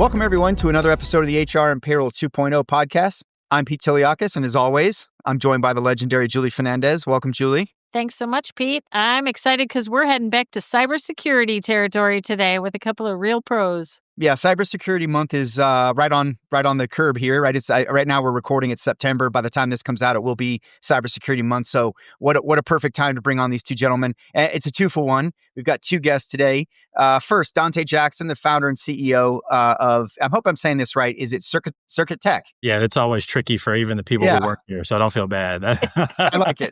Welcome, everyone, to another episode of the HR and Payroll 2.0 podcast. I'm Pete Tiliakis, and as always, I'm joined by the legendary Julie Fernandez. Welcome, Julie. Thanks so much, Pete. I'm excited because we're heading back to cybersecurity territory today with a couple of real pros. Yeah, Cybersecurity Month is right on the curb here, right? It's right now we're recording it September. By the time this comes out, it will be Cybersecurity Month. So what a perfect time to bring on these two gentlemen. It's a 2-for-1. We've got two guests today. First, Dante Jackson, the founder and CEO of, I hope I'm saying this right, is it Serket-Tech? Yeah, that's always tricky for even the people who work here, so I don't feel bad. I like it.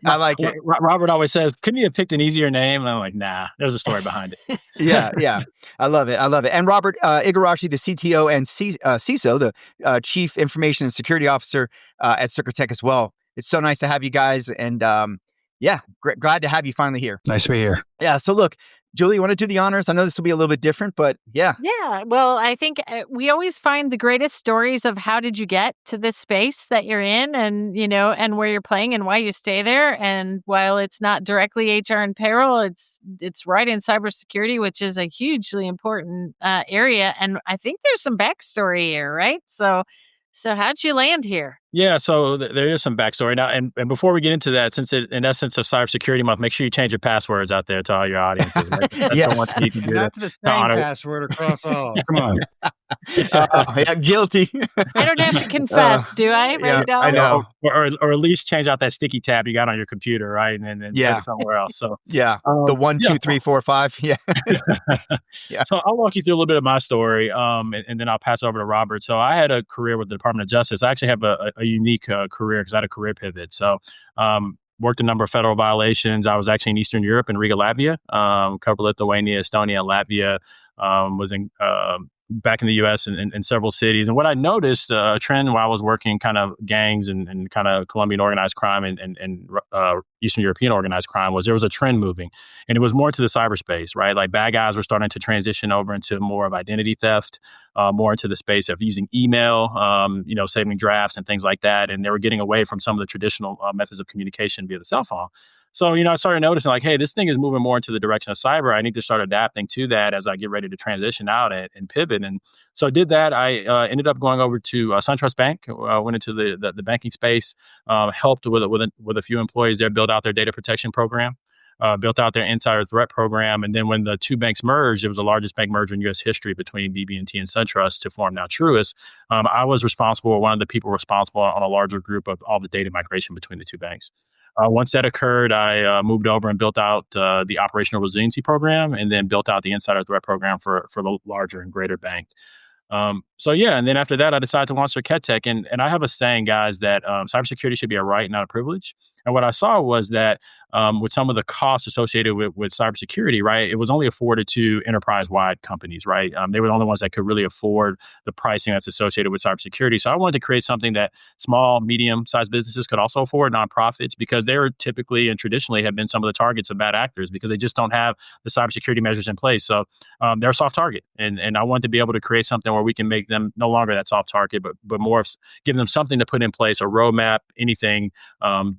Robert always says, couldn't you have picked an easier name? And I'm like, nah, there's a story behind it. Yeah. I love it. And Robert Igarashi, the CTO and CISO, the Chief Information and Security Officer at Serket-Tech as well. It's so nice to have you guys. And glad to have you finally here. Nice to be here. Yeah. So look, Julie, you want to do the honors? I know this will be a little bit different, but yeah. Yeah. Well, I think we always find the greatest stories of how did you get to this space that you're in and, and where you're playing and why you stay there. And while it's not directly HR and payroll, it's right in cybersecurity, which is a hugely important area. And I think there's some backstory here, right? So how'd you land here? Yeah, so there is some backstory now. And before we get into that, since in essence of Cybersecurity Month, make sure you change your passwords out there to all your audiences. Right? Yes. Not the same password across all. Come on. Yeah, guilty. I don't have to confess, do I? Yeah, I know. Or at least change out that sticky tab you got on your computer, right? And then put it somewhere else. So the 1, 2, 3, 4, 5. Yeah. Yeah. So I'll walk you through a little bit of my story, and then I'll pass over to Robert. So I had a career with the Department of Justice. I actually have a unique career because I had a career pivot. So worked a number of federal violations. I was actually in Eastern Europe in Riga, Latvia, covered Lithuania, Estonia, and Latvia. Was in back in the U.S. in several cities. And what I noticed, a trend while I was working kind of gangs and kind of Colombian organized crime and Eastern European organized crime, was there was a trend moving. And it was more to the cyberspace, right? Like bad guys were starting to transition over into more of identity theft, more into the space of using email, saving drafts and things like that. And they were getting away from some of the traditional methods of communication via the cell phone. So, I started noticing like, hey, this thing is moving more into the direction of cyber. I need to start adapting to that as I get ready to transition out and pivot. And so I did that. I ended up going over to SunTrust Bank, went into the banking space, helped with a few employees there, build out their data protection program, built out their insider threat program. And then when the two banks merged, it was the largest bank merger in U.S. history between BB&T and SunTrust to form now Truist. I was one of the people responsible on a larger group of all the data migration between the two banks. Once that occurred, I moved over and built out the operational resiliency program, and then built out the insider threat program for the larger and greater bank. And then after that, I decided to launch Serket-Tech. And I have a saying, guys, that cybersecurity should be a right, not a privilege. And what I saw was that with some of the costs associated with cybersecurity, right, it was only afforded to enterprise-wide companies, right? They were the only ones that could really afford the pricing that's associated with cybersecurity. So I wanted to create something that small, medium-sized businesses could also afford, nonprofits, because they were typically and traditionally have been some of the targets of bad actors because they just don't have the cybersecurity measures in place. So they're a soft target. And I wanted to be able to create something where we can make them no longer that soft target, but more of give them something to put in place, a roadmap, anything,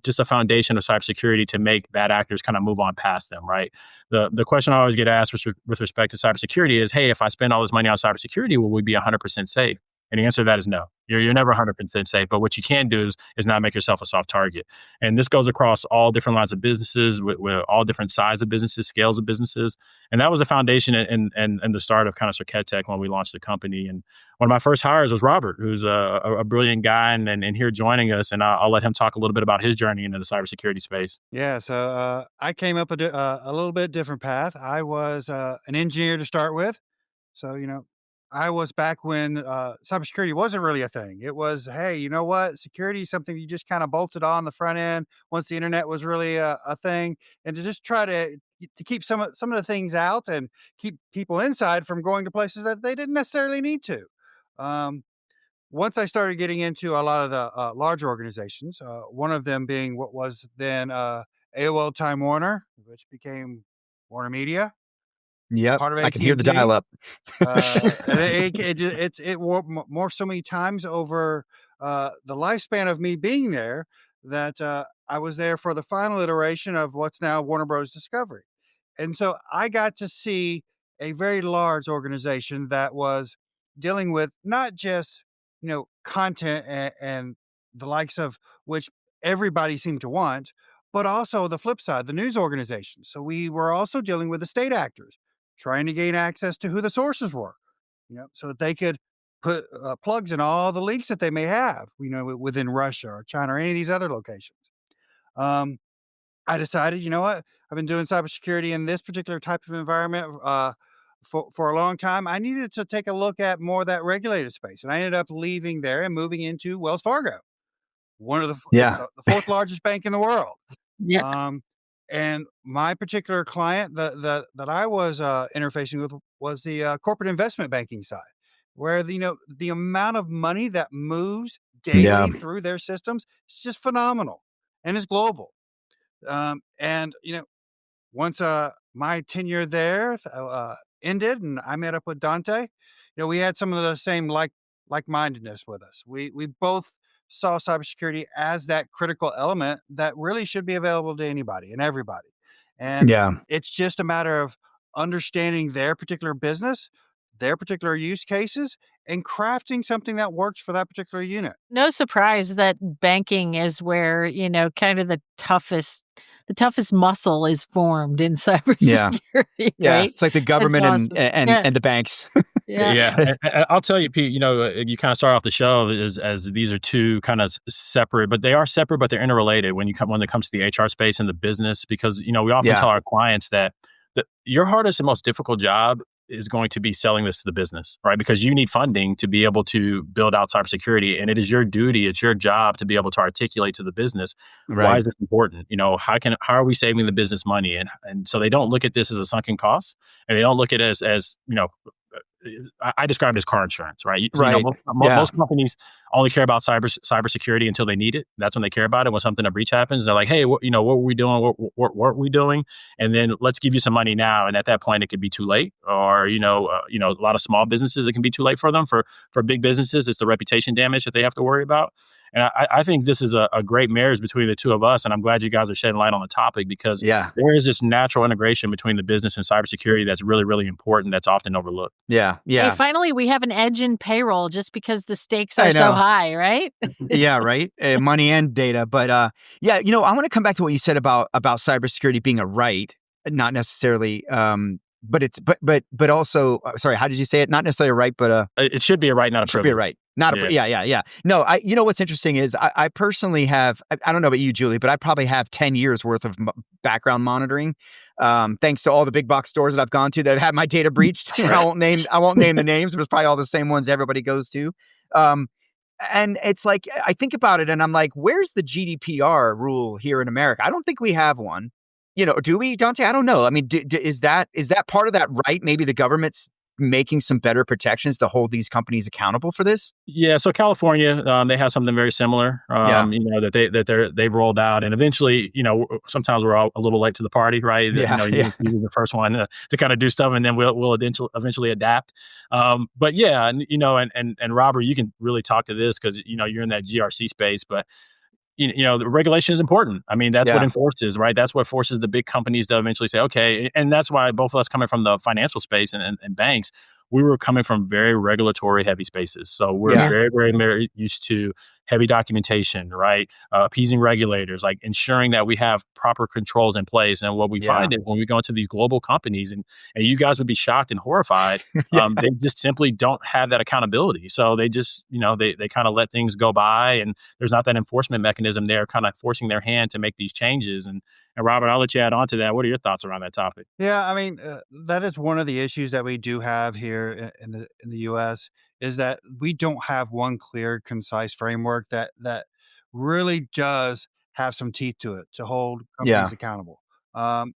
just a foundation of cybersecurity to make bad actors kind of move on past them, right? The question I always get asked with respect to cybersecurity is, hey, if I spend all this money on cybersecurity, will we be 100% safe? And the answer to that is no. You're never 100% safe, but what you can do is not make yourself a soft target. And this goes across all different lines of businesses, with all different sizes of businesses, scales of businesses. And that was the foundation and the start of kind of Serket-Tech when we launched the company. And one of my first hires was Robert, who's a brilliant guy and here joining us. And I'll let him talk a little bit about his journey into the cybersecurity space. Yeah, so I came up a little bit different path. I was an engineer to start with. So, I was back when cybersecurity wasn't really a thing. It was, hey, you know what? Security is something you just kind of bolted on the front end once the internet was really a thing, and to just try to keep some of the things out and keep people inside from going to places that they didn't necessarily need to. Once I started getting into a lot of the larger organizations, one of them being what was then AOL Time Warner, which became Warner Media. Yep, Part of I can hear the dial-up. It morphed so many times over the lifespan of me being there that I was there for the final iteration of what's now Warner Bros. Discovery. And so I got to see a very large organization that was dealing with not just, content and the likes of which everybody seemed to want, but also the flip side, the news organizations. So we were also dealing with the state actors, trying to gain access to who the sources were, so that they could put plugs in all the leaks that they may have, within Russia or China or any of these other locations. Um, I decided, you know what? I've been doing cybersecurity in this particular type of environment for a long time. I needed to take a look at more of that regulated space, and I ended up leaving there and moving into Wells Fargo, one of Yeah. the fourth largest bank in the world. Yeah. Um, and my particular client that I was interfacing with was the corporate investment banking side, where the amount of money that moves Yeah. daily through their systems is just phenomenal, and it's global. And once my tenure there ended, and I met up with Dante, we had some of the same like-mindedness with us. We both saw cybersecurity as that critical element that really should be available to anybody and everybody. And Yeah. it's just a matter of understanding their particular business, their particular use cases, and crafting something that works for that particular unit. No surprise that banking is where, kind of the toughest muscle is formed in Yeah. cybersecurity, Yeah. right? It's like the That's government and awesome. and Yeah. and the banks. Yeah. Yeah, and I'll tell you, Pete. You kind of start off the show as these are two kind of separate, but they are separate, but they're interrelated when it comes to the HR space and the business. Because we often Yeah. tell our clients that your hardest and most difficult job is going to be selling this to the business, right? Because you need funding to be able to build out cybersecurity, and it is your duty, it's your job to be able to articulate to the business why Right. is this important. How are we saving the business money, and so they don't look at this as a sunken cost, and they don't look at it as I describe it as car insurance, right? Right. Yeah. Most companies only care about cybersecurity until they need it. That's when they care about it. When something, a breach happens, they're like, "Hey, what were we doing? What were we doing?" And then let's give you some money now. And at that point, it could be too late. Or a lot of small businesses, it can be too late for them. For big businesses, it's the reputation damage that they have to worry about. And I think this is a great marriage between the two of us. And I'm glad you guys are shedding light on the topic because Yeah. there is this natural integration between the business and cybersecurity that's really, really important. That's often overlooked. Yeah. Hey, Yeah. finally, we have an edge in payroll just because the stakes are I so know. high, right? Yeah, right. Money and data, but yeah, I want to come back to what you said about cybersecurity being a right, not necessarily. But it's but also, sorry, how did you say it? Not necessarily a right, but It should be a right, not a should be a privilege. right. Not Yeah. a yeah. No, what's interesting is I personally have I don't know about you, Julie, but I probably have 10 years worth of background monitoring, thanks to all the big box stores that I've gone to that have had my data breached. I won't name the names. It was probably all the same ones everybody goes to. Um, and it's like, I think about it and I'm like, where's the GDPR rule here in America? I don't think we have one. Do we, Dante? I don't know. I mean, is that part of that right? Maybe the government's making some better protections to hold these companies accountable for this? Yeah, so California, they have something very similar, Yeah. they've rolled out, and eventually, sometimes we're all a little late to the party, right? Yeah, yeah. You're the first one to kind of do stuff, and then we'll eventually adapt. But yeah, and Robert, you can really talk to this because you're in that GRC space, but the regulation is important. I mean, that's what Yeah. enforces, right? That's what forces the big companies to eventually say, okay. And that's why both of us coming from the financial space and banks, we were coming from very regulatory heavy spaces. So we're Yeah. very, very, very used to heavy documentation, right? Appeasing regulators, like ensuring that we have proper controls in place. And what we Yeah. find is when we go into these global companies, and you guys would be shocked and horrified, Yeah. they just simply don't have that accountability. So they just, they kind of let things go by, and there's not that enforcement mechanism there kind of forcing their hand to make these changes. And Robert, I'll let you add on to that. What are your thoughts around that topic? Yeah, I mean, that is one of the issues that we do have here in the U.S. is that we don't have one clear, concise framework that really does have some teeth to it to hold Yeah. companies accountable.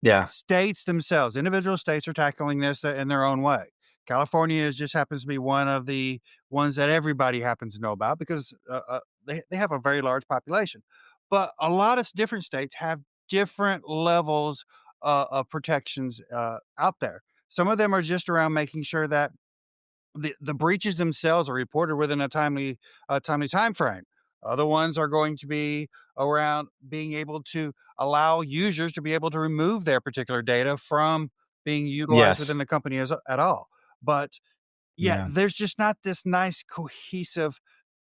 Yeah. States themselves, individual states are tackling this in their own way. California just happens to be one of the ones that everybody happens to know about because they have a very large population. But a lot of different states have different levels of protections out there. Some of them are just around making sure that the breaches themselves are reported within a timely time frame. Other ones are going to be around being able to allow users to be able to remove their particular data from being utilized Yes. within the company at all. But Yeah. there's just not this nice cohesive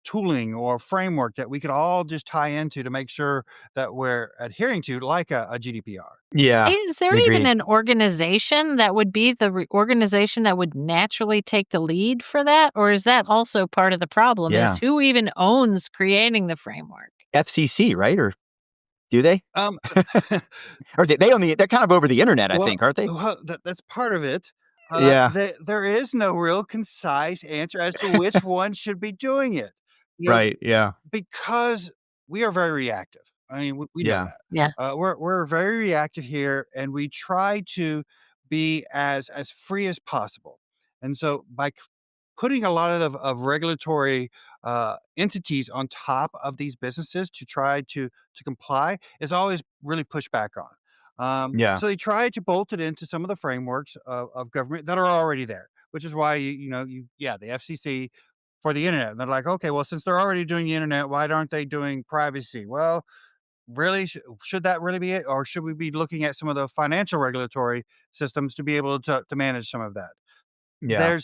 tooling or framework that we could all just tie into to make sure that we're adhering to, like a GDPR. Yeah. Is there even Agreed. an organization that would be the organization that would naturally take the lead for that? Or is that also part of the problem? Yeah. Is who even owns creating the framework? FCC, right? Or do they? Um, Or they only they're kind of over the internet, I well, think, aren't they? that's part of it. Yeah. There is no real concise answer as to which one should be doing it. You know, Right. Yeah. because we are very reactive. I mean, we know Yeah. that. Yeah. We're very reactive here, and we try to be as free as possible. And so by putting a lot of regulatory entities on top of these businesses to try to comply is always really pushed back on. Yeah. So they try to bolt it into some of the frameworks of government that are already there, which is why the FCC for the internet. And they're like, okay, well, since they're already doing the internet, why aren't they doing privacy? Well, really, should that really be it, or should we be looking at some of the financial regulatory systems to be able to manage some of that? Yeah.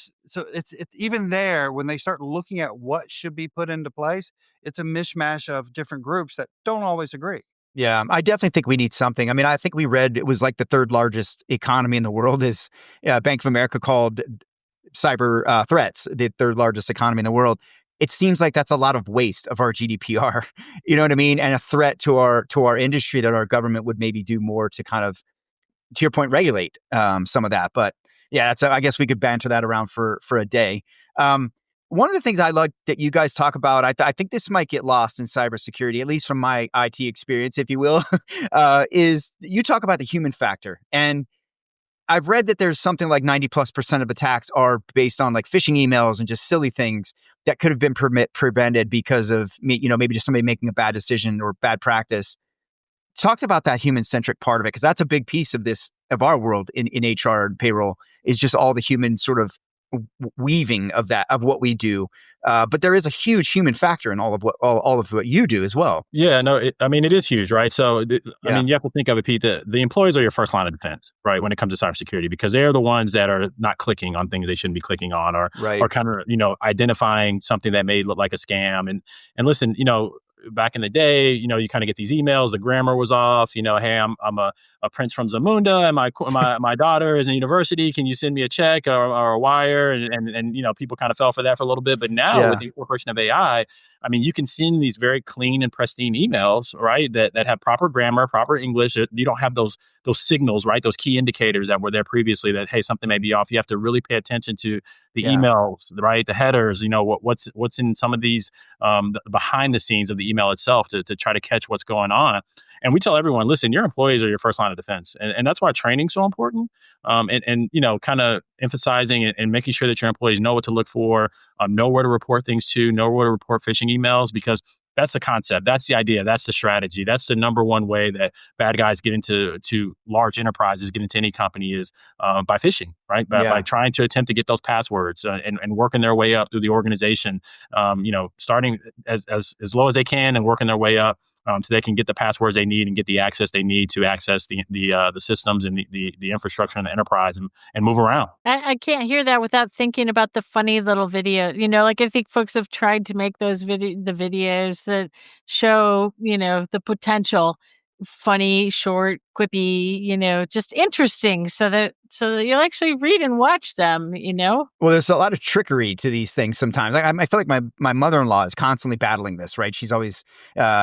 It's even there when they start looking at what should be put into place, it's a mishmash of different groups that don't always agree. Yeah. I definitely think we need something. I mean, I think we read it was like the third largest economy in the world is Bank of America called cyber threats the third largest economy in the world. It seems like that's a lot of waste of our GDPR. You know what I mean? And a threat to our industry that our government would maybe do more to kind of, to your point, regulate some of that. But yeah, I guess we could banter that around for a day. One of the things I like that you guys talk about, I think this might get lost in cybersecurity, at least from my IT experience, if you will, is you talk about the human factor. And I've read that there's something like 90+% of attacks are based on like phishing emails and just silly things that could have been prevented because of maybe just somebody making a bad decision or bad practice. Talked about that human centric part of it, because that's a big piece of our world in HR and payroll is just all the human sort of weaving of what we do. But there is a huge human factor in all of what you do as well. Yeah, no, I mean, it is huge, right? So, I Yeah. mean, you have to think of it, Pete, the employees are your first line of defense, right? When it comes to cybersecurity, because they're the ones that are not clicking on things they shouldn't be clicking on, or Right. or kind of, identifying something that may look like a scam. And listen, back in the day, you kind of get these emails, the grammar was off, hey, I'm a prince from Zamunda, and my daughter is in university. Can you send me a check or a wire? And people kind of fell for that for a little bit. But now Yeah. with the incorporation of AI, I mean, you can send these very clean and pristine emails, right? That have proper grammar, proper English. You don't have those signals, right? Those key indicators that were there previously that, hey, something may be off. You have to really pay attention to the Yeah. emails, right? The headers, what's in some of these behind the scenes of the email itself to try to catch what's going on. And we tell everyone, listen, your employees are your first line of defense. And that's why training's so important. And kind of emphasizing and making sure that your employees know what to look for, know where to report things to, know where to report phishing emails, because that's the concept. That's the idea. That's the strategy. That's the number one way that bad guys get into large enterprises, get into any company is by phishing, right? By trying to attempt to get those passwords and working their way up through the organization, starting as low as they can and working their way up so they can get the passwords they need and get the access they need to access the systems and the infrastructure in the enterprise and move around. I can't hear that without thinking about the funny little video. Like I think folks have tried to make those the videos that show, the potential funny, short, quippy, just interesting so that you'll actually read and watch them, Well, there's a lot of trickery to these things sometimes. I feel like my mother-in-law is constantly battling this, right? She's always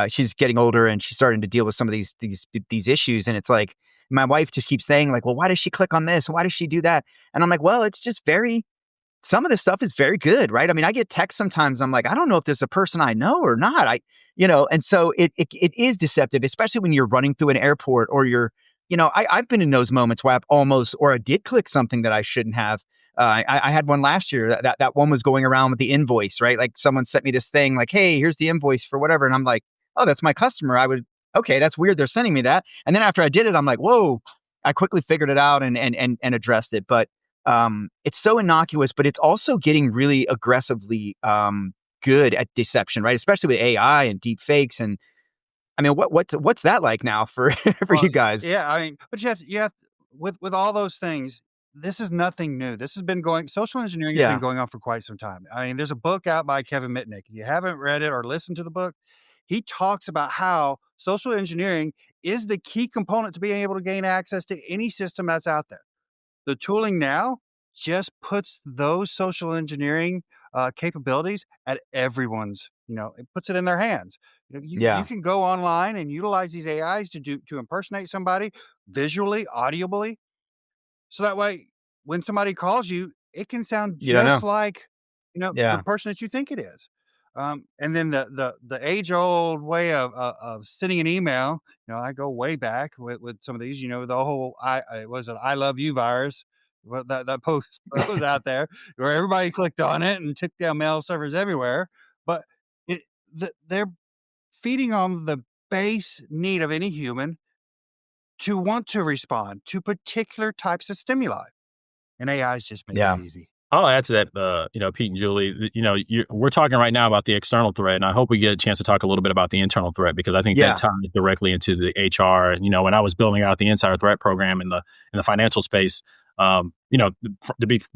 she's getting older and she's starting to deal with some of these issues. And it's like my wife just keeps saying like, well, why does she click on this? Why does she do that? And I'm like, well, it's just some of this stuff is very good, right? I mean, I get texts sometimes. I'm like, I don't know if this is a person I know or not. And so it is deceptive, especially when you're running through an airport or I've been in those moments where I did click something that I shouldn't have. I had one last year that one was going around with the invoice, right? Like someone sent me this thing like, hey, here's the invoice for whatever. And I'm like, oh, that's my customer. Okay, that's weird. They're sending me that. And then after I did it, I'm like, whoa, I quickly figured it out and addressed it. But it's so innocuous, but it's also getting really aggressively good at deception, right? Especially with AI and deep fakes. And I mean, what's that like now for you guys? Yeah, I mean, but you have with all those things, this is nothing new. Social engineering has been Yeah. going on for quite some time. I mean, there's a book out by Kevin Mitnick. If you haven't read it or listened to the book, he talks about how social engineering is the key component to being able to gain access to any system that's out there. The tooling now just puts those social engineering capabilities at everyone's, it puts it in their hands. You Yeah. can go online and utilize these AIs to impersonate somebody visually, audibly, so that way, when somebody calls you, it can sound You don't just know. like, the Yeah. person that you think it is. And then the age old way of sending an email, I go way back with some of these, the whole I love you virus. Well, that post was out there where everybody clicked on it and took down mail servers everywhere. But they're feeding on the base need of any human to want to respond to particular types of stimuli. And AIs just make Yeah. it easy. I'll add to that, Pete and Julie, we're talking right now about the external threat, and I hope we get a chance to talk a little bit about the internal threat, because I think Yeah. that ties directly into the HR. When I was building out the insider threat program in the financial space, to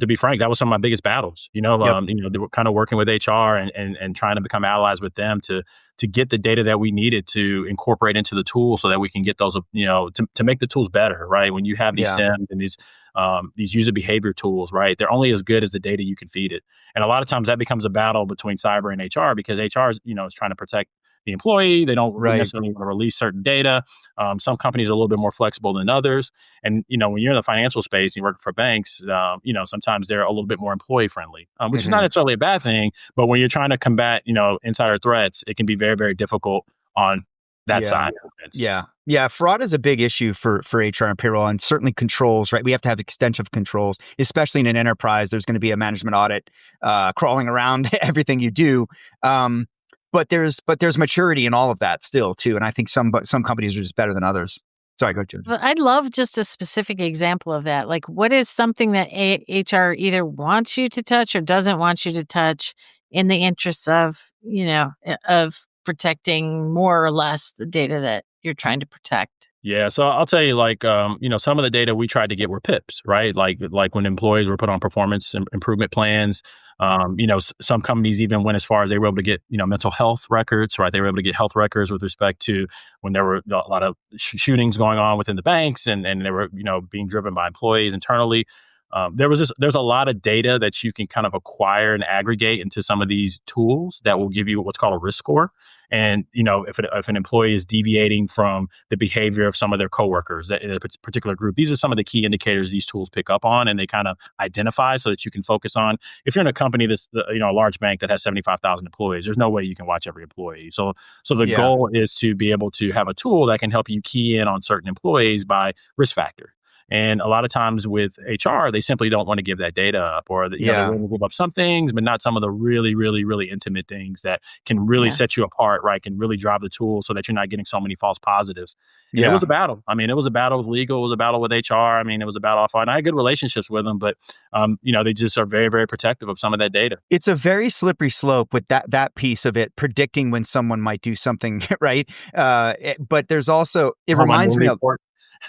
be frank, that was some of my biggest battles. Yep. They were kind of working with HR and trying to become allies with them to get the data that we needed to incorporate into the tool so that we can get those, to make the tools better, right? When you have these Yeah. SIMs and these user behavior tools, right? They're only as good as the data you can feed it. And a lot of times that becomes a battle between cyber and HR, because HR is trying to protect the employee. They don't Right. necessarily want to release certain data. Some companies are a little bit more flexible than others. And, when you're in the financial space and you work for banks, sometimes they're a little bit more employee friendly, which is not necessarily a bad thing. But when you're trying to combat, insider threats, it can be very, very difficult on that Yeah. side. Yeah. Yeah. Fraud is a big issue for HR and payroll, and certainly controls, right? We have to have extensive controls, especially in an enterprise. There's going to be a management audit crawling around everything you do. But there's maturity in all of that still too. And I think some companies are just better than others. Sorry, go ahead. But I'd love just a specific example of that. Like, what is something that HR either wants you to touch or doesn't want you to touch in the interests of, of protecting more or less the data that you're trying to protect? Yeah, so I'll tell you, some of the data we tried to get were PIPs, right? Like when employees were put on performance improvement plans. Some companies even went as far as they were able to get, mental health records, right? They were able to get health records with respect to when there were a lot of shootings going on within the banks, and they were, being driven by employees internally. There's a lot of data that you can kind of acquire and aggregate into some of these tools that will give you what's called a risk score. And, if an employee is deviating from the behavior of some of their coworkers in a particular group, these are some of the key indicators these tools pick up on, and they kind of identify so that you can focus on. If you're in a company that's, a large bank that has 75,000 employees, there's no way you can watch every employee. So the goal is to be able to have a tool that can help you key in on certain employees by risk factor. And a lot of times with HR, they simply don't want to give that data up, or they're willing to give up some things, but not some of the really, really, really intimate things that can really set you apart, right? Can really drive the tool so that you're not getting so many false positives. And it was a battle. I mean, it was a battle with legal, it was a battle with HR. I mean, it was a battle offline. I had good relationships with them, but they just are very, very protective of some of that data. It's a very slippery slope with that piece of it, predicting when someone might do something, right? But there's also, it reminds me of.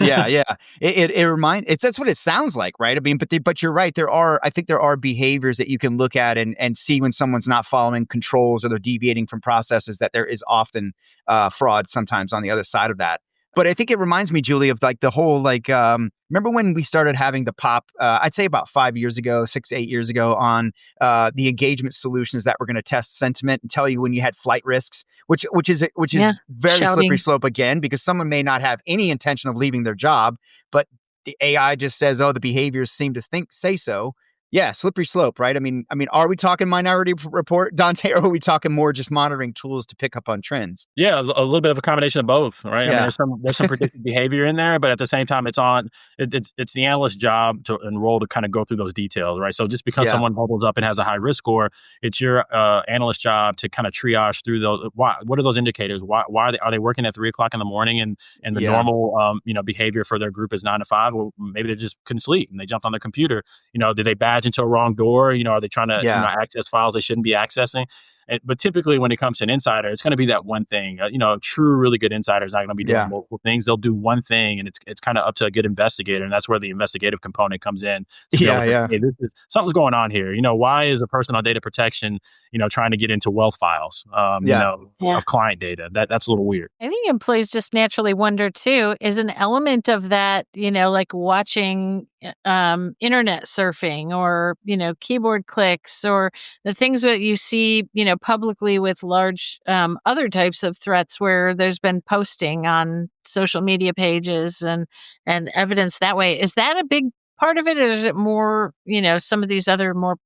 Yeah. That's what it sounds like, right? I mean, but you're right. I think there are behaviors that you can look at and see when someone's not following controls or they're deviating from processes, that there is often fraud sometimes on the other side of that. But I think it reminds me, Julie, of like the whole, remember when we started having the pop, I'd say about 5 years ago, 6, 8 years ago, on the engagement solutions that were going to test sentiment and tell you when you had flight risks, which is very slippery slope again, because someone may not have any intention of leaving their job, but the AI just says, oh, the behaviors seem to say so. Yeah, slippery slope, right? I mean, are we talking Minority Report, Dante, or are we talking more just monitoring tools to pick up on trends? Yeah, a little bit of a combination of both, right? Yeah. I mean, there's some predictive behavior in there, but at the same time, it's the analyst's job and role to kind of go through those details, right? So just because someone bubbles up and has a high risk score, it's your analyst job to kind of triage through those. What are those indicators? Why are they working at 3:00 in the morning and the normal behavior for their group is 9 to 5? Well, maybe they just couldn't sleep and they jumped on their computer. Did they badge into a wrong door? Are they trying to access files they shouldn't be accessing? But typically when it comes to an insider, it's going to be that one thing. A true, really good insider is not going to be doing multiple things. They'll do one thing, and it's kind of up to a good investigator, and that's where the investigative component comes in to be able to say, hey, something's going on here. Why is a person on data protection, trying to get into wealth files, of client data? That's a little weird. I think employees just naturally wonder too, is an element of that, like watching internet surfing or, keyboard clicks or the things that you see, publicly with large other types of threats where there's been posting on social media pages and evidence that way. Is that a big part of it, or is it more, some of these other more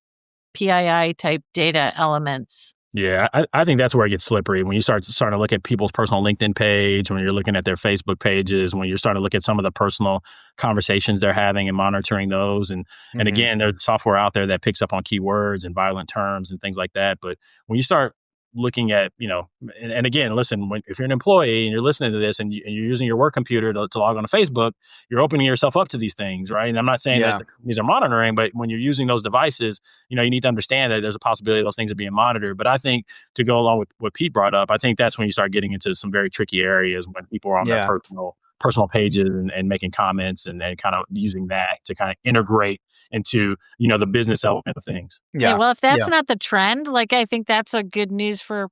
PII type data elements? Yeah, I think that's where it gets slippery. When you start to look at people's personal LinkedIn page, when you're looking at their Facebook pages, when you're starting to look at some of the personal conversations they're having and monitoring those. And again, there's software out there that picks up on keywords and violent terms and things like that. But when you start looking at, and again, listen, if you're an employee and you're listening to this and you're using your work computer to log on to Facebook, you're opening yourself up to these things, right? And I'm not saying that these are monitoring, but when you're using those devices, you need to understand that there's a possibility those things are being monitored. But I think to go along with what Pete brought up, I think that's when you start getting into some very tricky areas when people are on their personal pages and making comments and kind of using that to kind of integrate into, the business element of things. Yeah. Well, if that's not the trend, I think that's a good news for,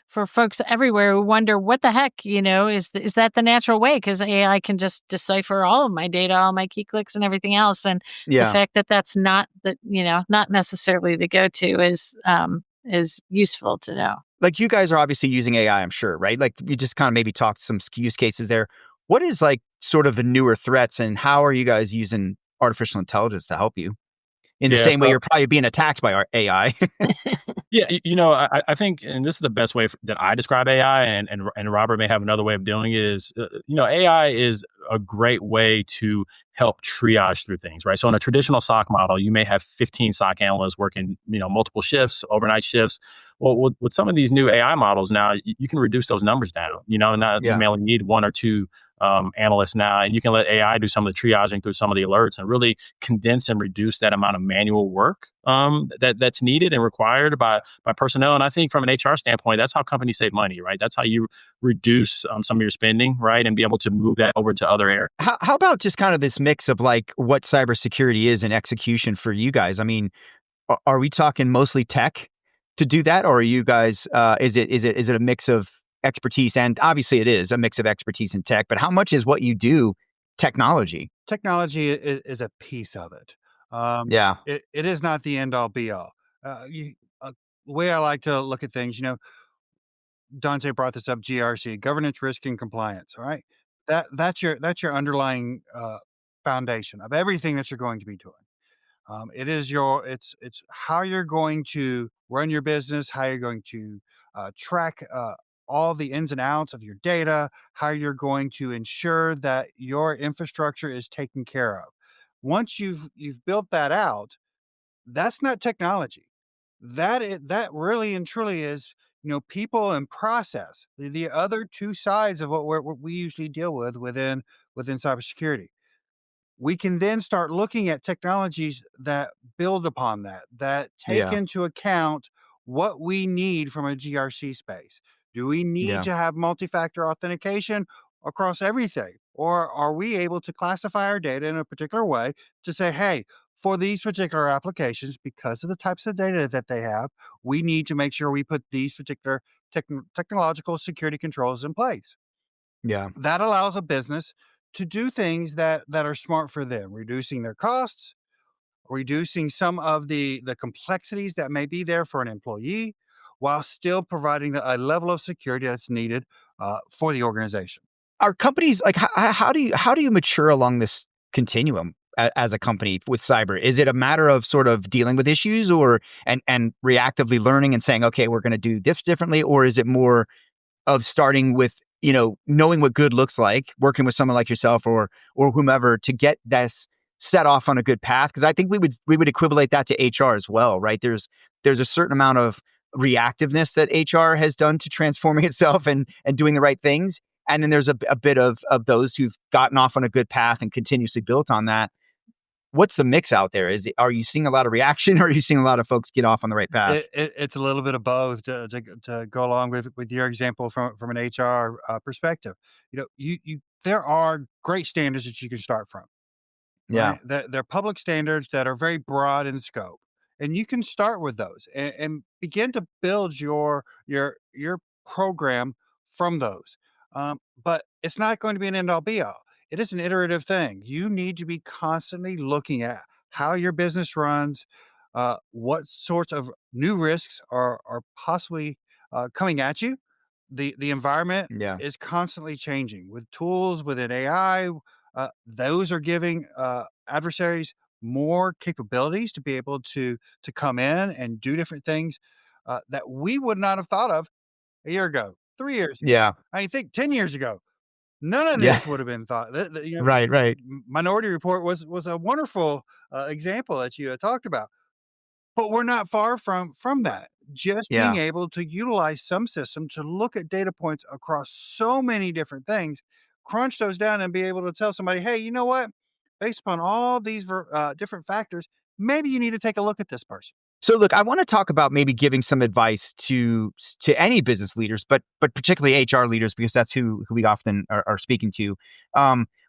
for folks everywhere who wonder what the heck, is that the natural way? Because AI can just decipher all of my data, all my key clicks and everything else. And the fact that that's not not necessarily the go-to is useful to know. Like, you guys are obviously using AI, I'm sure, right? Like, you just kind of maybe talked some use cases there. What is sort of the newer threats, and how are you guys using artificial intelligence to help you in the same way you're probably being attacked by our AI? Yeah, I think, and this is the best way that I describe AI, and Robert may have another way of doing it, is, AI is a great way to help triage through things, right? So in a traditional SOC model, you may have 15 SOC analysts working, multiple shifts, overnight shifts. Well, with some of these new AI models now, you can reduce those numbers down, you may only need one or two analysts now, and you can let AI do some of the triaging through some of the alerts and really condense and reduce that amount of manual work that's needed and required by personnel. And I think from an HR standpoint, that's how companies save money, right? That's how you reduce some of your spending, right? And be able to move that over to other areas. How about just kind of this mix of what cybersecurity is and execution for you guys? I mean, are we talking mostly tech to do that, or are you guys? Is it a mix of expertise? And obviously, it is a mix of expertise and tech. But how much is what you do technology? Technology is a piece of it. It is not the end all be all. The way I like to look at things, Dante brought this up: GRC, governance, risk, and compliance. All right, that's your underlying foundation of everything that you're going to be doing. It's how you're going to run your business, how you're going to track all the ins and outs of your data, how you're going to ensure that your infrastructure is taken care of. Once you've built that out, that's not technology. That really and truly is, people and process, the other two sides of what we usually deal with within cybersecurity. We can then start looking at technologies that build upon that take into account what we need from a GRC space. Do we need to have multi-factor authentication across everything? Or are we able to classify our data in a particular way to say, hey, for these particular applications, because of the types of data that they have, we need to make sure we put these particular technological security controls in place. Yeah. That allows a business to do things that are smart for them, reducing their costs, reducing some of the complexities that may be there for an employee, while still providing a level of security that's needed for the organization. Are companies how do you mature along this continuum as a company with cyber? Is it a matter of sort of dealing with issues and reactively learning and saying, okay, we're going to do this differently? Or is it more of starting with, knowing what good looks like, working with someone like yourself or whomever to get this set off on a good path? Because I think we would equivalate that to HR as well, right? There's a certain amount of reactiveness that HR has done to transforming itself and doing the right things. And then there's a bit of those who've gotten off on a good path and continuously built on that. what's the mix out there? Are you seeing a lot of reaction, or are you seeing a lot of folks get off on the right path? It's a little bit of both to go along with your example from an HR perspective. You there are great standards that you can start from. Yeah. Right? They're public standards that are very broad in scope, and you can start with those and begin to build your program from those. But it's not going to be an end all be all. It is an iterative thing. You need to be constantly looking at how your business runs, what sorts of new risks are possibly coming at you. The environment Yeah. is constantly changing with tools within AI. Those are giving adversaries more capabilities to be able to come in and do different things that we would not have thought of a year ago, 3 years ago. Yeah. I think 10 years ago, none of Yeah. this would have been thought. Right. Right. Minority Report was a wonderful example that you talked about. But we're not far from that. Just being Yeah. able to utilize some system to look at data points across so many different things, crunch those down and be able to tell somebody, "Hey, you know what? Based upon all these different factors, maybe you need to take a look at this person." So look, I want to talk about maybe giving some advice to any business leaders, but particularly HR leaders, because that's who we often are speaking to.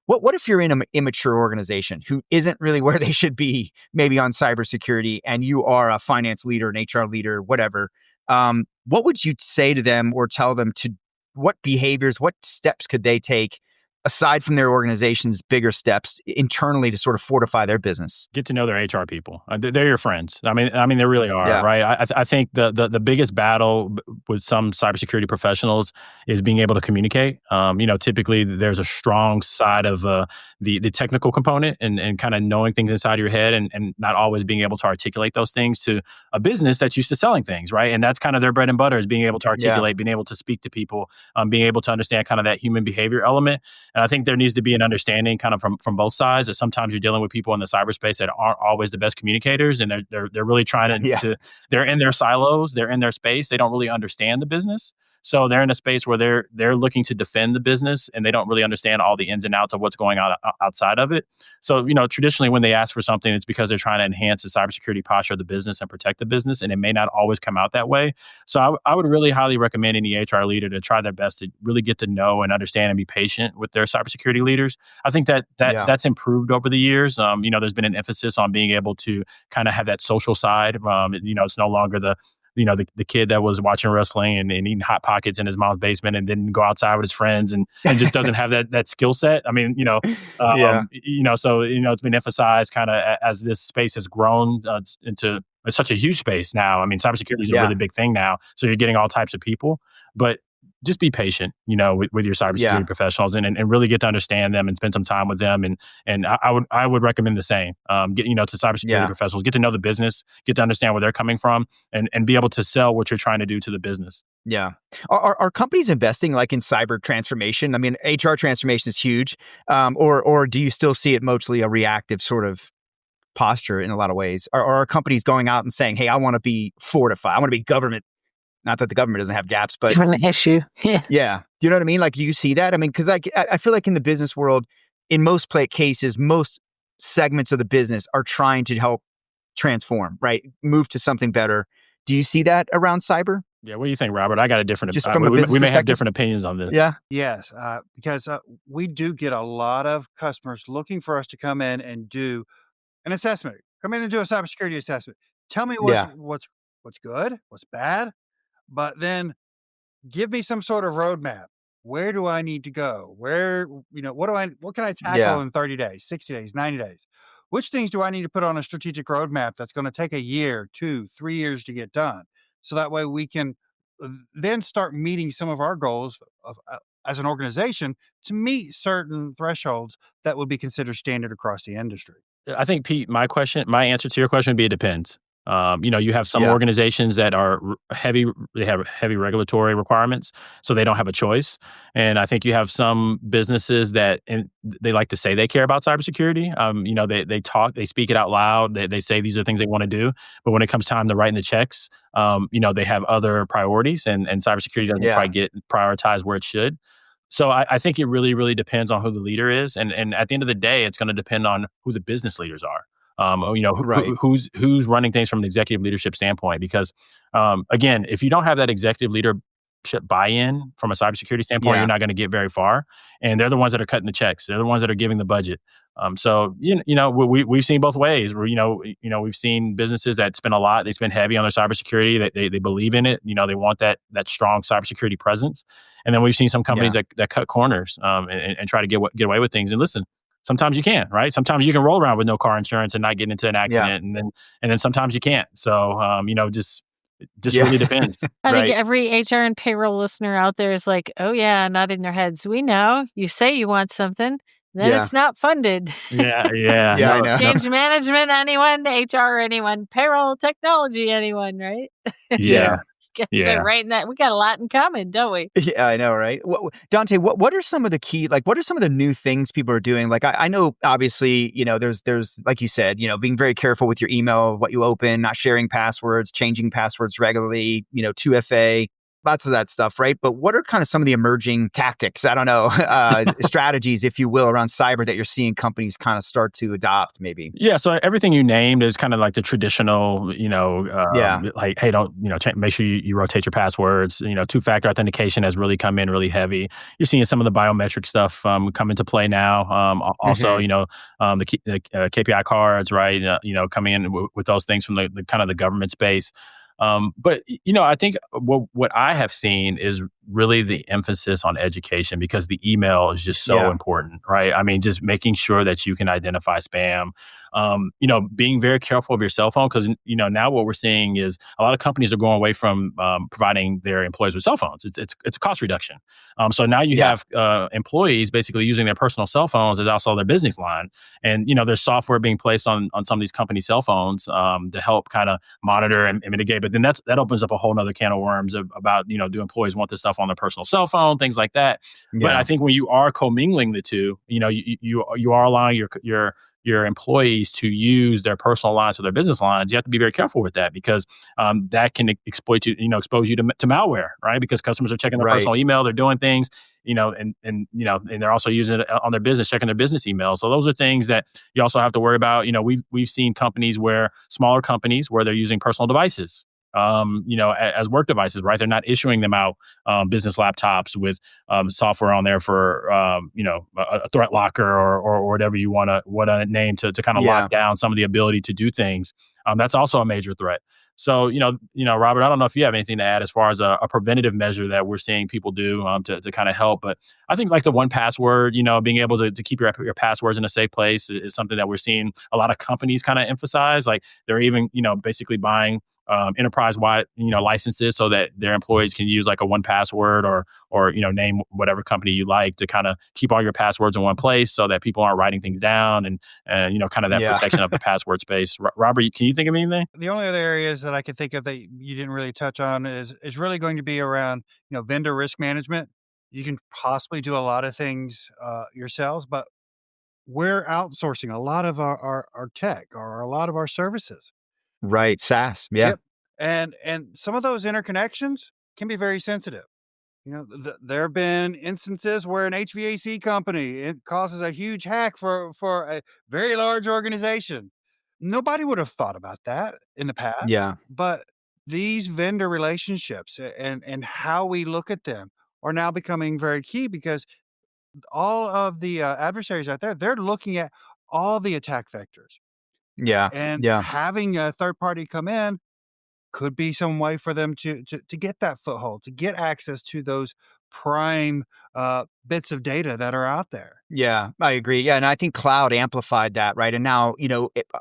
What if you're in an immature organization who isn't really where they should be, maybe on cybersecurity, and you are a finance leader, an HR leader, whatever? What would you say to them or tell them to what behaviors, what steps could they take aside from their organization's bigger steps internally to sort of fortify their business? Get to know their HR people. They're your friends. I mean, they really are, Yeah. right? I think the biggest battle with some cybersecurity professionals is being able to communicate. Typically there's a strong side of the technical component and kind of knowing things inside of your head and not always being able to articulate those things to a business that's used to selling things, right? And that's kind of their bread and butter, is being able to articulate, being able to speak to people, being able to understand kind of that human behavior element. And I think there needs to be an understanding kind of from both sides, that sometimes you're dealing with people in the cyberspace that aren't always the best communicators, and they're really trying to they're in their silos, they're in their space, they don't really understand the business. So they're in a space where they're looking to defend the business, and they don't really understand all the ins and outs of what's going on outside of it. So, traditionally when they ask for something, it's because they're trying to enhance the cybersecurity posture of the business and protect the business, and it may not always come out that way. So I would really highly recommend any HR leader to try their best to really get to know and understand and be patient with their cybersecurity leaders. I think that's improved over the years. There's been an emphasis on being able to kind of have that social side. It's no longer the kid that was watching wrestling and eating Hot Pockets in his mom's basement and didn't go outside with his friends and just doesn't have that skill set. I mean, so it's been emphasized kind of as this space has grown into such a huge space now. I mean, cybersecurity is a really big thing now. So you're getting all types of people, but just be patient, with your cybersecurity professionals and really get to understand them and spend some time with them. And I would recommend the same. Get, to cybersecurity professionals, get to know the business, get to understand where they're coming from, and be able to sell what you're trying to do to the business. Yeah. Are companies investing like in cyber transformation? I mean, HR transformation is huge. Or do you still see it mostly a reactive sort of posture in a lot of ways? Or are companies going out and saying, hey, I want to be fortified. I want to be government. Not that the government doesn't have gaps, but an issue. Yeah. Yeah. Do you know what I mean? Like, do you see that? I mean, because I feel like in the business world, in most cases, most segments of the business are trying to help transform, right? Move to something better. Do you see that around cyber? Yeah. What do you think, Robert? I got a different. Just from a business we may have perspective? different opinions on this. Yeah. Yes, because we do get a lot of customers looking for us to come in and do an assessment. Come in and do a cybersecurity assessment. Tell me what's good, what's bad, but then give me some sort of roadmap. Where do I need to go? What can I tackle in 30 days, 60 days, 90 days? Which things do I need to put on a strategic roadmap that's going to take a year, 2, 3 years to get done? So that way we can then start meeting some of our goals as an organization to meet certain thresholds that would be considered standard across the industry. I think, Pete, my answer to your question would be it depends. You have some organizations that are they have heavy regulatory requirements, so they don't have a choice. And I think you have some businesses that they like to say they care about cybersecurity. They speak it out loud. They say these are things they want to do. But when it comes time to writing the checks, they have other priorities and cybersecurity doesn't quite get prioritized where it should. So I think it really, really depends on who the leader is, and at the end of the day, it's going to depend on who the business leaders are. Right. Who's running things from an executive leadership standpoint? Because again, if you don't have that executive leadership buy-in from a cybersecurity standpoint, you're Yeah. not going to get very far. And they're the ones that are cutting the checks. They're the ones that are giving the budget. So we've seen both ways. Where we've seen businesses that spend a lot. They spend heavy on their cybersecurity. They believe in it. They want that strong cybersecurity presence. And then we've seen some companies Yeah. that cut corners and try to get away with things. And listen, sometimes you can, right? Sometimes you can roll around with no car insurance and not get into an Yeah. accident, and then sometimes you can't. So just Yeah. really depends. I think Right. every HR and payroll listener out there is like, oh, yeah, nodding their heads. We know you say you want something, then Yeah. it's not funded. Yeah, yeah, Yeah, I no, know. Change management, anyone, HR, anyone, payroll, technology, anyone, right? yeah, Guys yeah. are right in that. We got a lot in common, don't we? Yeah, I know, right? Dante, what are some of the key, like, what are some of the new things people are doing? Like, I know, obviously, there's, like you said, being very careful with your email, what you open, not sharing passwords, changing passwords regularly, 2FA, lots of that stuff, right? But what are kind of some of the emerging tactics, I don't know, strategies, if you will, around cyber that you're seeing companies kind of start to adopt, maybe? Yeah, so everything you named is kind of like the traditional, Yeah. like, hey, don't, make sure you rotate your passwords. Two-factor authentication has really come in really heavy. You're seeing some of the biometric stuff come into play now. Also, the KPI cards, right? Coming in with those things from the kind of the government space. But I think what I have seen is really the emphasis on education, because the email is just so Yeah. important, right? I mean, just making sure that you can identify spam. Being very careful of your cell phone, because now what we're seeing is a lot of companies are going away from providing their employees with cell phones. It's a cost reduction. So now you Yeah. have employees basically using their personal cell phones as also their business line, and there's software being placed on some of these company cell phones to help kind of monitor and mitigate. But then that opens up a whole nother can of worms about do employees want this stuff on their personal cell phone, things like that. But I Yeah. think when you are commingling the two, you are allowing your employees to use their personal lines to their business lines. You have to be very careful with that, because that can expose you to malware, right? Because customers are checking their Right. personal email, they're doing things, and they're also using it on their business, checking their business emails. So those are things that you also have to worry about. We've seen smaller companies where they're using personal devices, as work devices, right? They're not issuing them out business laptops with software on there for a threat locker or whatever you want to name to kind of Yeah. lock down some of the ability to do things. That's also a major threat. So Robert, I don't know if you have anything to add as far as a preventative measure that we're seeing people do to kind of help. But I think like the 1Password, being able to keep your passwords in a safe place is something that we're seeing a lot of companies kind of emphasize. Like they're even basically buying enterprise-wide licenses so that their employees can use like a 1Password or name whatever company you like to kind of keep all your passwords in one place so that people aren't writing things down and kind of that Yeah. protection of the password space. Robert, can you think of anything? The only other areas that I could think of that you didn't really touch on is really going to be around, vendor risk management. You can possibly do a lot of things yourselves, but we're outsourcing a lot of our tech or a lot of our services. Right. SaaS. Yeah. Yep. And some of those interconnections can be very sensitive. There have been instances where an HVAC company, it causes a huge hack for a very large organization. Nobody would have thought about that in the past, Yeah. but these vendor relationships and how we look at them are now becoming very key, because all of the adversaries out there, they're looking at all the attack vectors, Yeah. and Yeah. having a third party come in could be some way for them to get that foothold, to get access to those prime bits of data that are out there. Yeah, I agree. Yeah, and I think cloud amplified that, right? And now,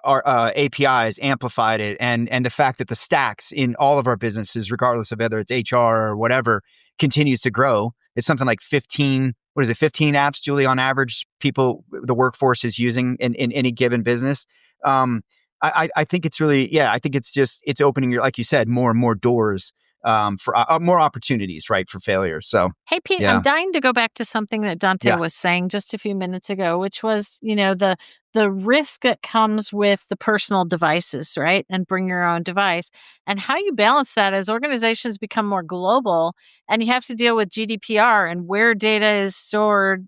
our APIs amplified it, and the fact that the stacks in all of our businesses, regardless of whether it's HR or whatever, continues to grow. It's something like 15. What is it? 15 apps, Julie, on average, the workforce is using in any given business. I think it's really, yeah. I think it's opening like you said, more and more doors for more opportunities, right, for failure. So, Hey, Pete, yeah. I'm dying to go back to something that Dante Yeah. was saying just a few minutes ago, which was, the risk that comes with the personal devices, right? And bring your own device, and how you balance that as organizations become more global and you have to deal with GDPR and where data is stored,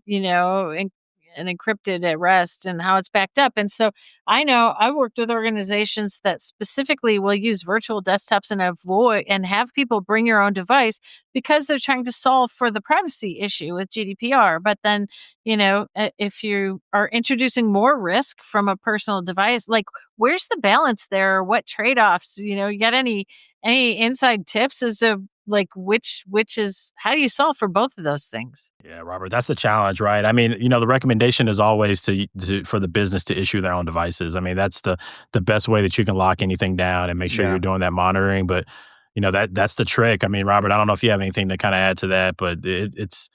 and encrypted at rest and how it's backed up. And so I know I've worked with organizations that specifically will use virtual desktops and avoid and have people bring your own device because they're trying to solve for the privacy issue with GDPR. But then, if you are introducing more risk from a personal device, like where's the balance there? What trade-offs? You got any inside tips as to like which is how do you solve for both of those things? Yeah, Robert, that's the challenge, right? I mean, the recommendation is always for the business to issue their own devices. I mean, that's the best way that you can lock anything down and make sure Yeah. you're doing that monitoring. But that's the trick. I mean, Robert, I don't know if you have anything to kind of add to that, but it's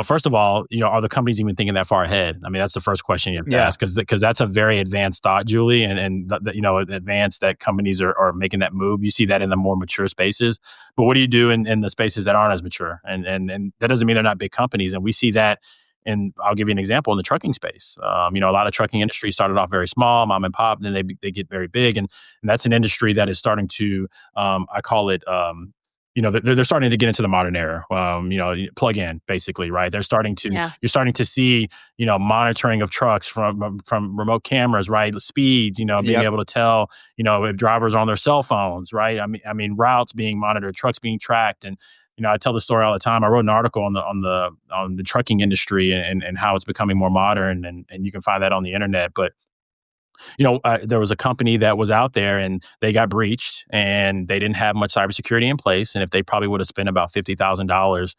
first of all, are the companies even thinking that far ahead? I mean, that's the first question you have to Yeah. ask because that's a very advanced thought, Julie, and advanced that companies are making that move. You see that in the more mature spaces, but what do you do in the spaces that aren't as mature? And that doesn't mean they're not big companies, and we see that. And I'll give you an example in the trucking space. A lot of trucking industry started off very small, mom and pop, then they get very big, and that's an industry that is starting to, I call it, they're starting to get into the modern era. Plug in basically, right? They're starting to, Yeah. you're starting to see, monitoring of trucks from remote cameras, right? The speeds, being Yep. able to tell, if drivers are on their cell phones, right? I mean, routes being monitored, trucks being tracked, and I tell the story all the time. I wrote an article on the trucking industry and how it's becoming more modern, and you can find that on the internet. But there was a company that was out there and they got breached and they didn't have much cybersecurity in place. And if they probably would have spent about $50,000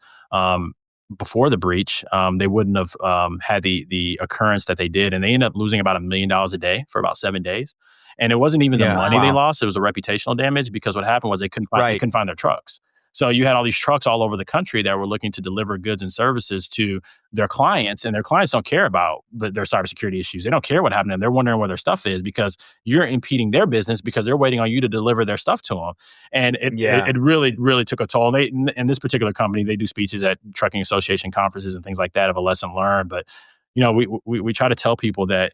before the breach, they wouldn't have had the occurrence that they did. And they ended up losing about $1 million a day for about 7 days. And it wasn't even the Yeah. money they Wow. lost; it was the reputational damage because what happened was they Right. couldn't find their trucks. So you had all these trucks all over the country that were looking to deliver goods and services to their clients, and their clients don't care about their cybersecurity issues. They don't care what happened to them. They're wondering where their stuff is because you're impeding their business because they're waiting on you to deliver their stuff to them. And Yeah. it really, really took a toll. They, in this particular company, they do speeches at trucking association conferences and things like that of a lesson learned. But we try to tell people that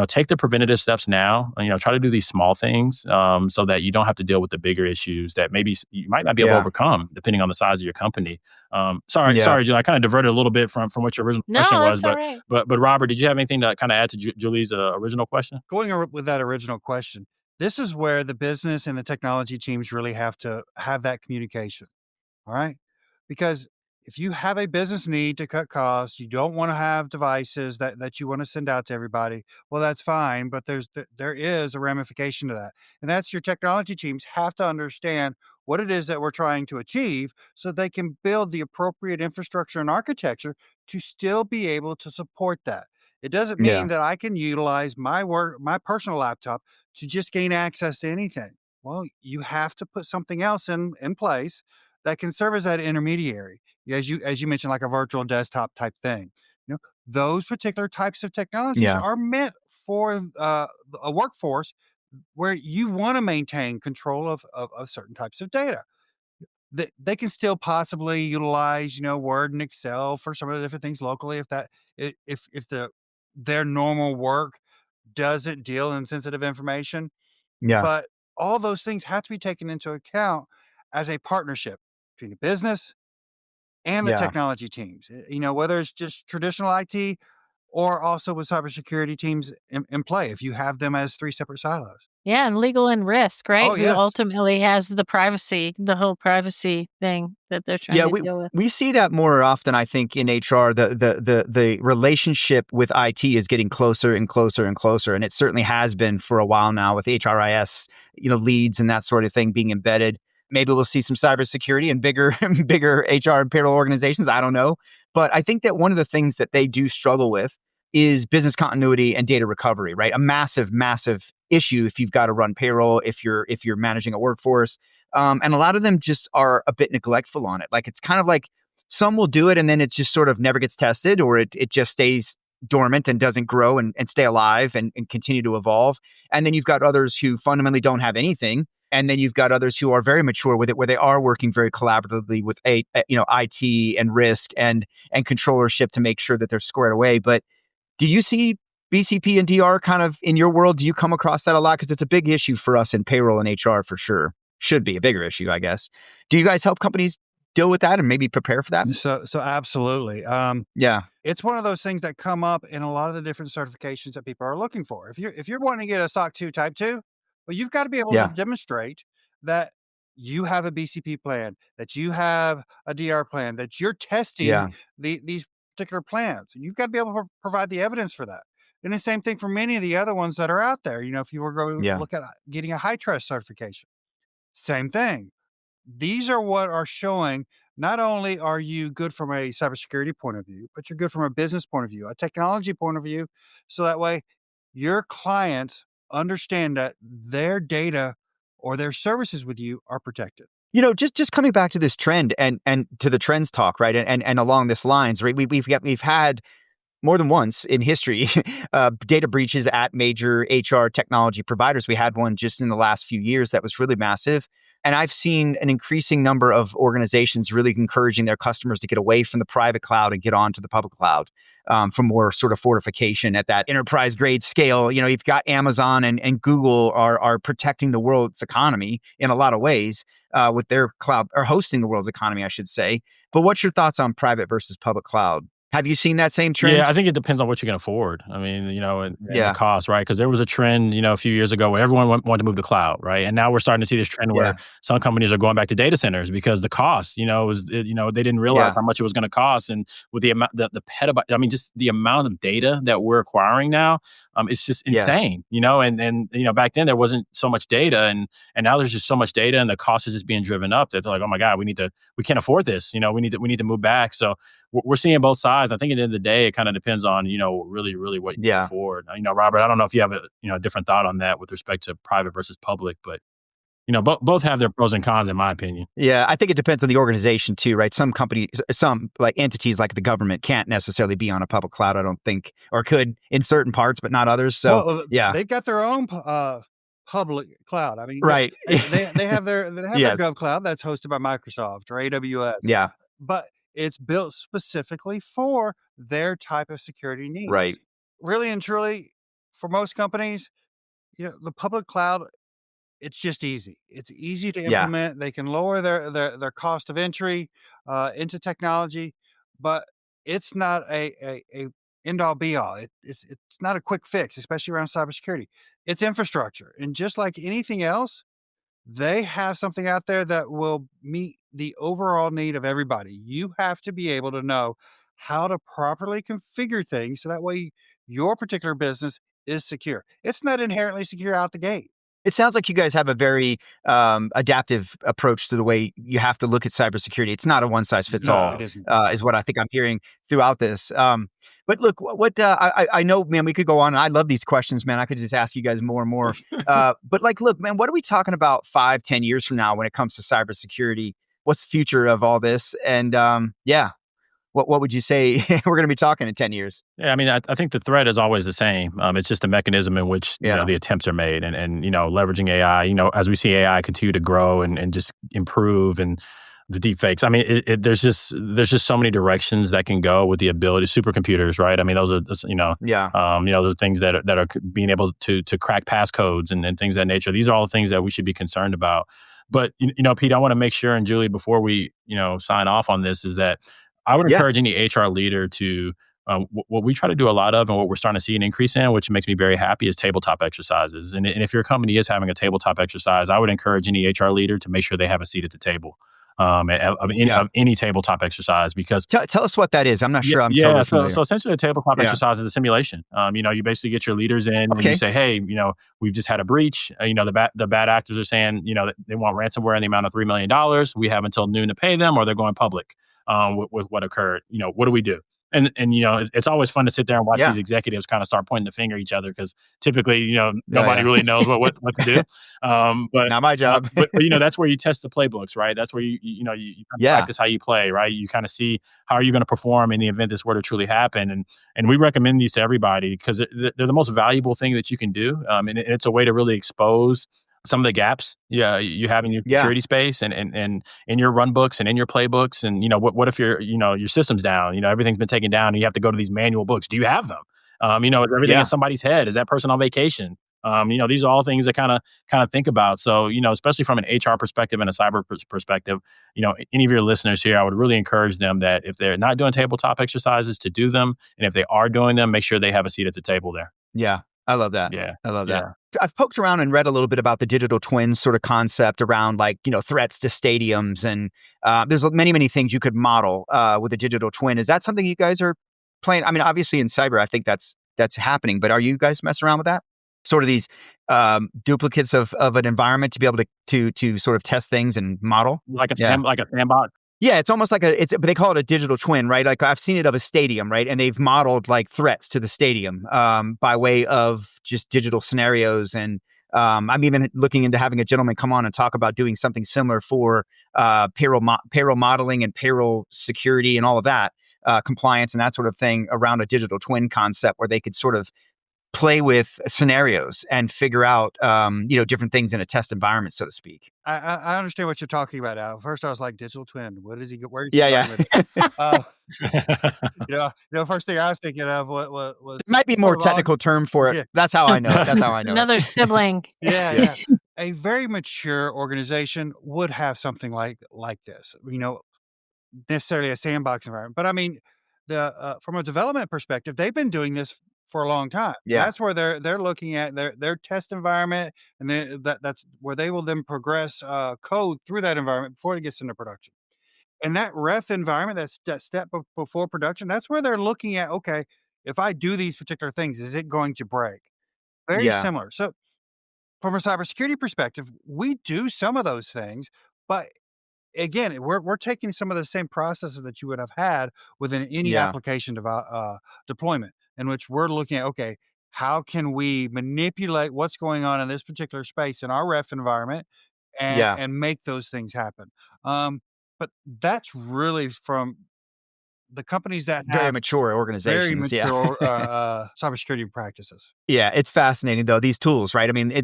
take the preventative steps now. Try to do these small things so that you don't have to deal with the bigger issues that maybe you might not be able to Yeah. overcome depending on the size of your company. Sorry, Yeah. Julie, I kind of diverted a little bit from what your original No, question was, that's all right. but Robert, did you have anything to kind of add to Julie's original question? With that original question, this is where the business and the technology teams really have to have that communication. All right. Because if you have a business need to cut costs, you don't want to have devices that you want to send out to everybody. Well, that's fine, but there is a ramification to that. And that's your technology teams have to understand what it is that we're trying to achieve so they can build the appropriate infrastructure and architecture to still be able to support that. It doesn't Yeah. mean that I can utilize my personal laptop to just gain access to anything. Well, you have to put something else in place that can serve as that intermediary, as you mentioned, like a virtual desktop type thing. Those particular types of technologies Yeah. are meant for a workforce where you want to maintain control of certain types of data. They can still possibly utilize, Word and Excel for some of the different things locally if their normal work doesn't deal in sensitive information. Yeah. But all those things have to be taken into account as a partnership between the business and the Yeah. technology teams. Whether it's just traditional IT or also with cybersecurity teams in play, if you have them as three separate silos. Yeah, and legal and risk, right? Oh, Who yes. ultimately has the whole privacy thing that they're trying Yeah, to we deal with. we see that more often, I think, in HR. The relationship with IT is getting closer and closer and closer, and it certainly has been for a while now with HRIS, leads and that sort of thing being embedded. Maybe we'll see some cybersecurity and bigger bigger HR and payroll organizations. I don't know, but I think that one of the things that they do struggle with is business continuity and data recovery. Right, a massive, massive issue if you've got to run payroll, if you're managing a workforce. And a lot of them just are a bit neglectful on it. Like it's kind of like some will do it and then it just sort of never gets tested, or it just stays dormant and doesn't grow and stay alive and continue to evolve. And then you've got others who fundamentally don't have anything. And then you've got others who are very mature with it, where they are working very collaboratively with IT and risk and controllership to make sure that they're squared away. But do you see BCP and DR kind of in your world? Do you come across that a lot? Because it's a big issue for us in payroll and HR for sure. Should be a bigger issue, I guess. Do you guys help companies deal with that and maybe prepare for that? So absolutely. Yeah. It's one of those things that come up in a lot of the different certifications that people are looking for. If you're wanting to get a SOC 2 Type 2, well, you've got to be able to demonstrate that you have a BCP plan, that you have a DR plan, that you're testing these particular plans. You've got to be able to provide the evidence for that. And the same thing for many of the other ones that are out there. If you were going to look at getting a high trust certification, same thing. These are what are showing not only are you good from a cybersecurity point of view, but you're good from a business point of view, a technology point of view. So that way your clients understand that their data or their services with you are protected. Just coming back to this trend and to the trends talk, right? And along this lines, right? We've had more than once in history, data breaches at major HR technology providers. We had one just in the last few years that was really massive. And I've seen an increasing number of organizations really encouraging their customers to get away from the private cloud and get onto the public cloud for more sort of fortification at that enterprise grade scale. You've got Amazon and Google are protecting the world's economy in a lot of ways with their cloud, or hosting the world's economy, I should say. But what's your thoughts on private versus public cloud? Have you seen that same trend? Yeah, I think it depends on what you can afford. I mean, and the cost, right? Because there was a trend, a few years ago where everyone wanted to move to cloud, right? And now we're starting to see this trend where some companies are going back to data centers because the cost, they didn't realize how much it was going to cost, and with the amount, the petabyte, I mean, just the amount of data that we're acquiring now, it's just insane, And back then there wasn't so much data, and now there's just so much data, and the cost is just being driven up. That's like, oh my God, we can't afford this. We need to move back. So we're seeing both sides. I think at the end of the day, it kind of depends on, really, really what you can afford. Robert, I don't know if you have a different thought on that with respect to private versus public, but both have their pros and cons, in my opinion. Yeah, I think it depends on the organization too, right? Some companies, some like entities like the government can't necessarily be on a public cloud, I don't think, or could in certain parts, but not others. So they've got their own public cloud. I mean, right? They have their their Gov cloud that's hosted by Microsoft or AWS. Yeah, but it's built specifically for their type of security needs. Right. Really and truly, for most companies, the public cloud, it's just easy. It's easy to implement. They can lower their cost of entry into technology, but it's not a end all be all. It's not a quick fix, especially around cybersecurity. It's infrastructure, and just like anything else, they have something out there that will meet the overall need of everybody. You have to be able to know how to properly configure things so that way your particular business is secure. It's not inherently secure out the gate. It sounds like you guys have a very adaptive approach to the way you have to look at cybersecurity. It's not a one size fits all, it isn't. Is what I think I'm hearing throughout this. But look, I know, man, we could go on. And I love these questions, man. I could just ask you guys more and more. But look, man, what are we talking about 5-10 years from now when it comes to cybersecurity? What's the future of all this? And what would you say we're going to be talking in 10 years? Yeah, I mean, I think the threat is always the same. It's just a mechanism in which the attempts are made, and leveraging AI. As we see AI continue to grow and just improve, and the deep fakes. I mean, there's just so many directions that can go with the ability. Supercomputers, right? I mean, those are those are things that are being able to crack passcodes and things of that nature. These are all things that we should be concerned about. But Pete, I want to make sure, and Julie, before we sign off on this, is that I would encourage any HR leader to, what we try to do a lot of, and what we're starting to see an increase in, which makes me very happy, is tabletop exercises. And if your company is having a tabletop exercise, I would encourage any HR leader to make sure they have a seat at the table of any tabletop exercise. Because tell us what that is. I'm not sure. I'm totally familiar. So essentially, a tabletop exercise is a simulation. You basically get your leaders in, and you say, hey, we've just had a breach. The bad actors are saying, that they want ransomware in the amount of $3 million. We have until noon to pay them, or they're going public. With what occurred, what do we do? And it's always fun to sit there and watch these executives kind of start pointing the finger at each other, because typically, nobody really knows what to do. But not my job. but that's where you test the playbooks, right? That's where you practice how you play, right? You kind of see how are you going to perform in the event this were to truly happen. And we recommend these to everybody because they're the most valuable thing that you can do. And it's a way to really expose some of the gaps you have in your Yeah. security space and in your run books and in your playbooks. And, what if your system's down, everything's been taken down and you have to go to these manual books. Do you have them? Is everything in Yeah. somebody's head? Is that person on vacation? These are all things that kind of think about. So, especially from an HR perspective and a cyber perspective, any of your listeners here, I would really encourage them that if they're not doing tabletop exercises, to do them. And if they are doing them, make sure they have a seat at the table there. Yeah. I love that. Yeah. I love that. I've poked around and read a little bit about the digital twins sort of concept around threats to stadiums. And there's many, many things you could model with a digital twin. Is that something you guys are playing? I mean, obviously in cyber, I think that's happening, but are you guys messing around with that? Sort of these duplicates of an environment to be able to sort of test things and model? Like a sandbox? Yeah, it's almost like but they call it a digital twin, right? Like I've seen it of a stadium, right? And they've modeled like threats to the stadium by way of just digital scenarios. And I'm even looking into having a gentleman come on and talk about doing something similar for payroll modeling and payroll security and all of that, compliance and that sort of thing around a digital twin concept where they could sort of play with scenarios and figure out, different things in a test environment, so to speak. I understand what you're talking about now. First, I was like, digital twin. What is he? Where is he Yeah, going with it? First thing I was thinking of was It might be a more technical term for it. Yeah. That's how I know it. That's how I know Another sibling. Yeah. A very mature organization would have something like this. Necessarily a sandbox environment, but I mean, from a development perspective, they've been doing this for a long time. Yeah. That's where they're looking at their test environment, and that's where they will then progress code through that environment before it gets into production. And that ref environment, that's that step before production, that's where they're looking at, okay, if I do these particular things, is it going to break? Very Yeah. similar. So from a cybersecurity perspective, we do some of those things, but again, we're taking some of the same processes that you would have had within any Yeah. application deployment, in which we're looking at, okay, how can we manipulate what's going on in this particular space in our ref environment Yeah. and make those things happen. But that's really from the companies that Very have mature very organizations. Yeah. mature cybersecurity practices. Yeah, it's fascinating though, these tools, right? I mean,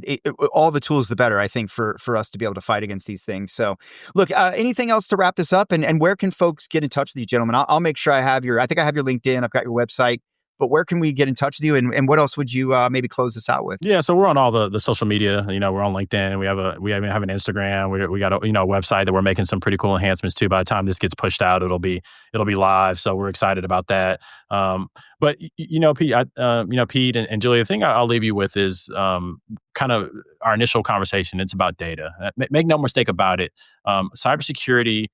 all the tools, the better, I think, for us to be able to fight against these things. So look, anything else to wrap this up? And where can folks get in touch with you, gentlemen? I'll make sure I have your LinkedIn, I've got your website, but where can we get in touch with you? And what else would you maybe close this out with? Yeah, so we're on all the social media. We're on LinkedIn. We have an Instagram. We got a website that we're making some pretty cool enhancements to. By the time this gets pushed out, it'll be live. So we're excited about that. But Pete, Pete and Julia, the thing I'll leave you with is kind of our initial conversation. It's about data. Make no mistake about it. Cybersecurity.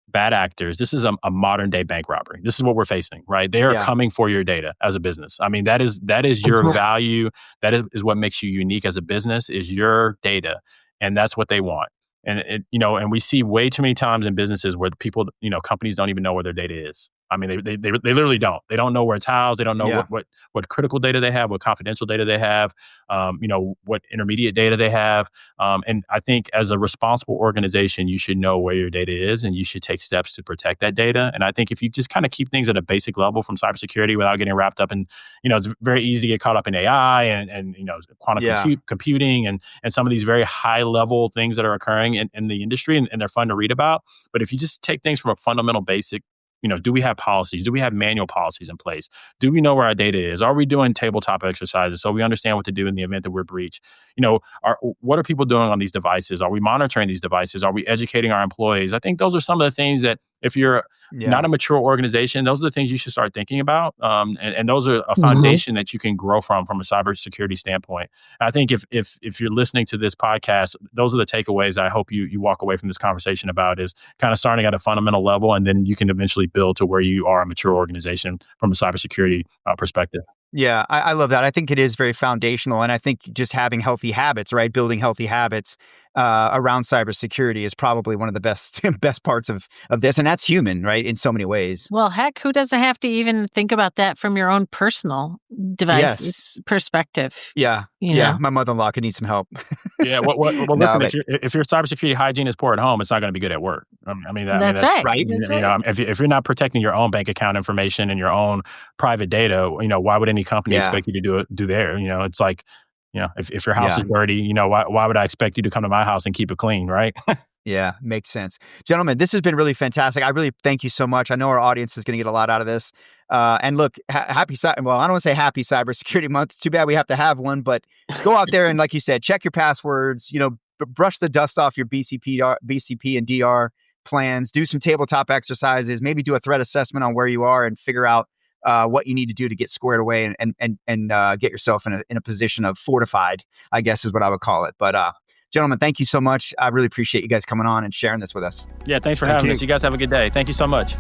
Bad actors. This is a modern day bank robbery. This is what we're facing, right? They are coming for your data as a business. I mean, that is your value. That is what makes you unique as a business, is your data, and that's what they want. And and we see way too many times in businesses where people, companies don't even know where their data is. I mean, they literally don't. They don't know where it's housed. They don't know what critical data they have, what confidential data they have, what intermediate data they have. And I think as a responsible organization, you should know where your data is and you should take steps to protect that data. And I think if you just kind of keep things at a basic level from cybersecurity without getting wrapped up in, it's very easy to get caught up in AI and quantum computing and some of these very high level things that are occurring in the industry and they're fun to read about. But if you just take things from a fundamental basic, do we have policies? Do we have manual policies in place? Do we know where our data is? Are we doing tabletop exercises so we understand what to do in the event that we're breached? What are people doing on these devices? Are we monitoring these devices? Are we educating our employees? I think those are some of the things that if you're not a mature organization, those are the things you should start thinking about. And those are a foundation that you can grow from a cybersecurity standpoint. And I think if you're listening to this podcast, those are the takeaways I hope you walk away from this conversation about, is kind of starting at a fundamental level, and then you can eventually build to where you are a mature organization from a cybersecurity perspective. Yeah, I love that. I think it is very foundational. And I think just having healthy habits, right? Building healthy habits around cybersecurity is probably one of the best parts of this. And that's human, right? In so many ways. Well, heck, who doesn't have to even think about that from your own personal device's perspective? Yeah. Yeah. My mother-in-law could need some help. Yeah. Listen, if your cybersecurity hygiene is poor at home, it's not going to be good at work. That's right. That's right. If you're not protecting your own bank account information and your own private data, why would any company expect you to do there? It's like, if your house is dirty, why would I expect you to come to my house and keep it clean, right? Yeah, makes sense. Gentlemen, this has been really fantastic. I really thank you so much. I know our audience is going to get a lot out of this. And look, well, I don't want to say happy Cybersecurity Month. It's too bad we have to have one, but go out there and, like you said, check your passwords, brush the dust off your BCP and DR plans, do some tabletop exercises, maybe do a threat assessment on where you are and figure out what you need to do to get squared away and get yourself in a position of fortified, I guess is what I would call it. But gentlemen, thank you so much. I really appreciate you guys coming on and sharing this with us. Yeah, thanks for having us. You guys have a good day. Thank you so much.